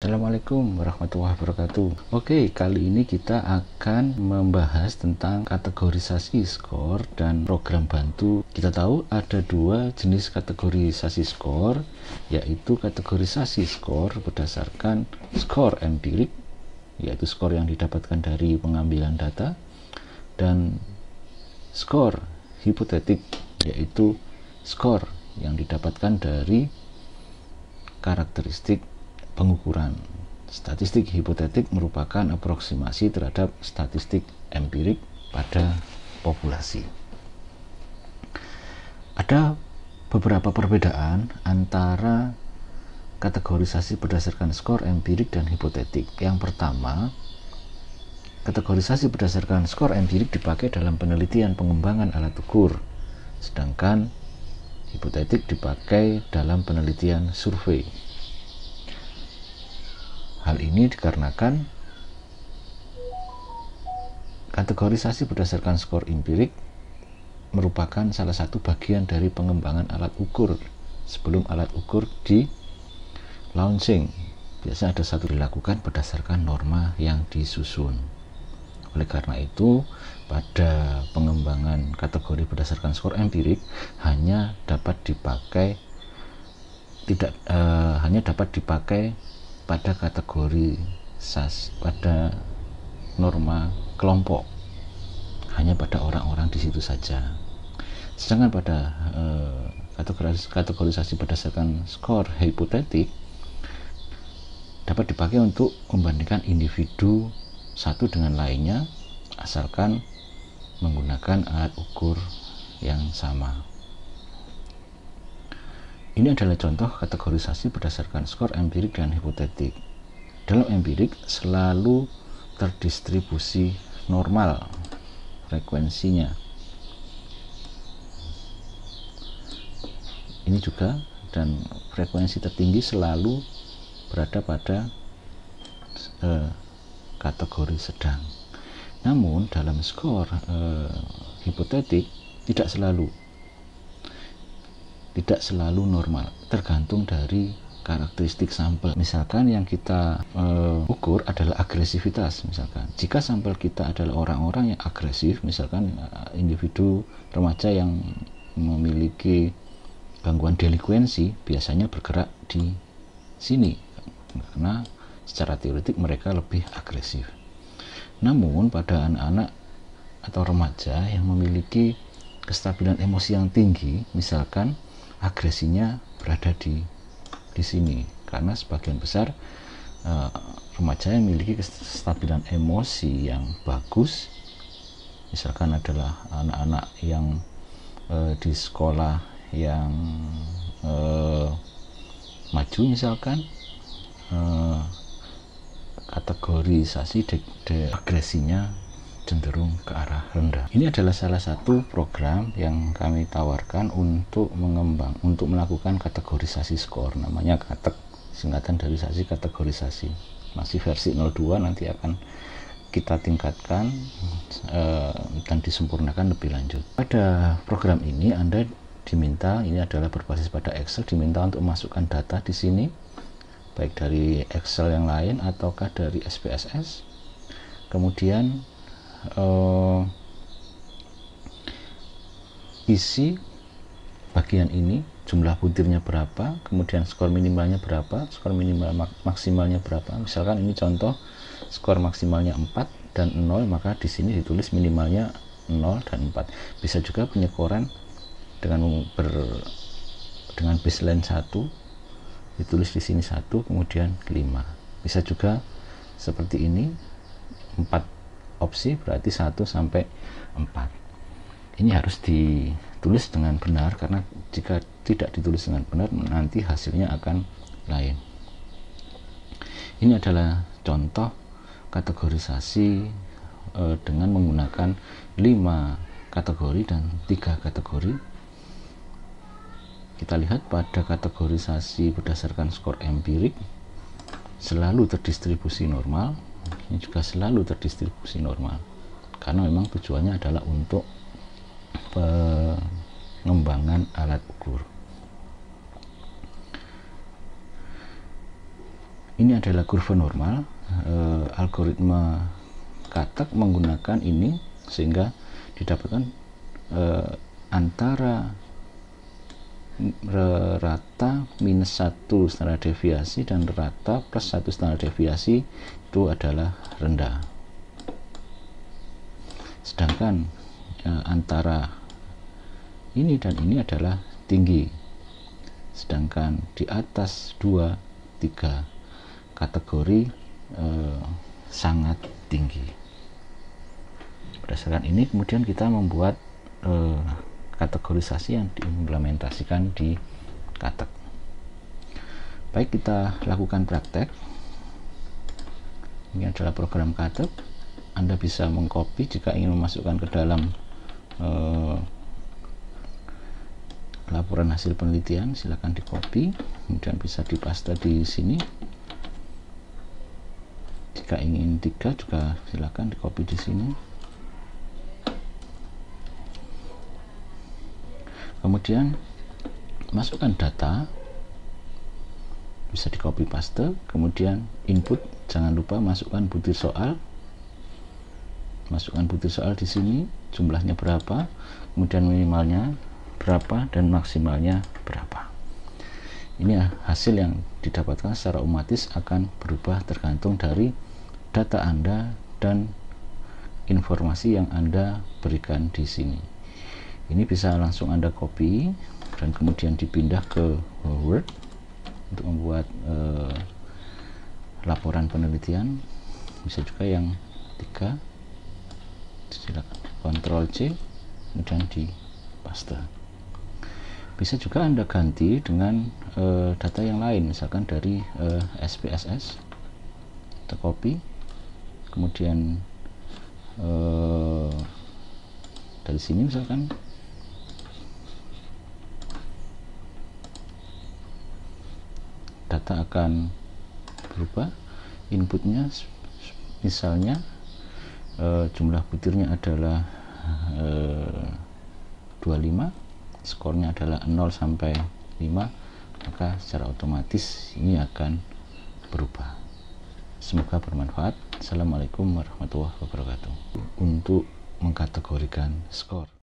Assalamualaikum warahmatullahi wabarakatuh. Oke, kali ini kita akan membahas tentang kategorisasi skor dan program bantu. Kita tahu ada dua jenis kategorisasi skor, yaitu kategorisasi skor berdasarkan skor empirik, yaitu skor yang didapatkan dari pengambilan data, dan skor hipotetik, yaitu skor yang didapatkan dari karakteristik pengukuran. Statistik hipotetik merupakan aproksimasi terhadap statistik empirik pada populasi. Ada beberapa perbedaan antara kategorisasi berdasarkan skor empirik dan hipotetik. Yang pertama, kategorisasi berdasarkan skor empirik dipakai dalam penelitian pengembangan alat ukur, sedangkan hipotetik dipakai dalam penelitian survei. Hal ini dikarenakan kategorisasi berdasarkan skor empirik merupakan salah satu bagian dari pengembangan alat ukur. Sebelum alat ukur di launching, biasanya ada satu dilakukan berdasarkan norma yang disusun. Oleh karena itu, pada pengembangan kategori berdasarkan skor empirik hanya dapat dipakai pada kategori pada norma kelompok, hanya pada orang-orang di situ saja. Sedangkan pada kategorisasi berdasarkan skor hipotetik dapat dipakai untuk membandingkan individu satu dengan lainnya, asalkan menggunakan alat ukur yang sama. Ini adalah contoh kategorisasi berdasarkan skor empirik dan hipotetik. Dalam empirik selalu terdistribusi normal frekuensinya. Ini juga, dan frekuensi tertinggi selalu berada pada kategori sedang. Namun dalam skor hipotetik tidak selalu normal, tergantung dari karakteristik sampel. Misalkan yang kita ukur adalah agresivitas. Misalkan jika sampel kita adalah orang-orang yang agresif, misalkan individu remaja yang memiliki gangguan delinkuensi, biasanya bergerak di sini karena secara teoretik mereka lebih agresif. Namun pada anak-anak atau remaja yang memiliki kestabilan emosi yang tinggi, misalkan agresinya berada di sini, karena sebagian besar remaja yang memiliki kestabilan emosi yang bagus, misalkan adalah anak-anak yang di sekolah yang maju, misalkan kategorisasi agresinya cenderung ke arah rendah. Ini adalah salah satu program yang kami tawarkan untuk melakukan kategorisasi skor, namanya KATEK, singkatan dari kategorisasi. Masih versi 02, nanti akan kita tingkatkan dan disempurnakan lebih lanjut. Pada program ini Anda diminta, ini adalah berbasis pada Excel, diminta untuk memasukkan data di sini, baik dari Excel yang lain ataukah dari SPSS. Kemudian isi bagian ini, jumlah butirnya berapa, kemudian skor minimalnya berapa, skor minimal maksimalnya berapa. Misalkan ini contoh skor maksimalnya 4 dan 0, maka di sini ditulis minimalnya 0 dan 4. Bisa juga penyekoran dengan baseline 1, ditulis di sini 1, kemudian 5. Bisa juga seperti ini, 4 opsi berarti 1 sampai 4. Ini harus ditulis dengan benar, karena jika tidak ditulis dengan benar nanti hasilnya akan lain. Ini adalah contoh kategorisasi dengan menggunakan 5 kategori dan 3 kategori. Kita lihat pada kategorisasi berdasarkan skor empirik selalu terdistribusi normal. Ini juga selalu terdistribusi normal, karena memang tujuannya adalah untuk pengembangan alat ukur. Ini adalah kurva normal. Algoritma katak menggunakan ini sehingga didapatkan antara rata minus 1 standar deviasi dan rata plus 1 standar deviasi itu adalah rendah, sedangkan antara ini dan ini adalah tinggi, sedangkan di atas 2, 3 kategori sangat tinggi. Berdasarkan ini kemudian kita membuat kategorisasi yang diimplementasikan di katak. Baik, kita lakukan praktek. Ini adalah program katak. Anda bisa mengcopy jika ingin memasukkan ke dalam laporan hasil penelitian, silakan di copy, kemudian bisa dipaste di sini. Jika ingin 3 juga silakan di copy di sini. Kemudian masukkan data, bisa di copy paste, kemudian input, jangan lupa masukkan butir soal. Masukkan butir soal di sini, jumlahnya berapa, kemudian minimalnya berapa dan maksimalnya berapa. Ini hasil yang didapatkan secara otomatis akan berubah tergantung dari data Anda dan informasi yang Anda berikan di sini. Ini bisa langsung Anda copy dan kemudian dipindah ke Word untuk membuat laporan penelitian. Bisa juga yang 3, silakan Ctrl C kemudian di paste. Bisa juga Anda ganti dengan data yang lain, misalkan dari SPSS, kita copy, kemudian dari sini misalkan data akan berubah, inputnya misalnya jumlah butirnya adalah 25, skornya adalah 0 sampai 5, maka secara otomatis ini akan berubah. Semoga bermanfaat. Assalamualaikum warahmatullahi wabarakatuh. Untuk mengkategorikan skor,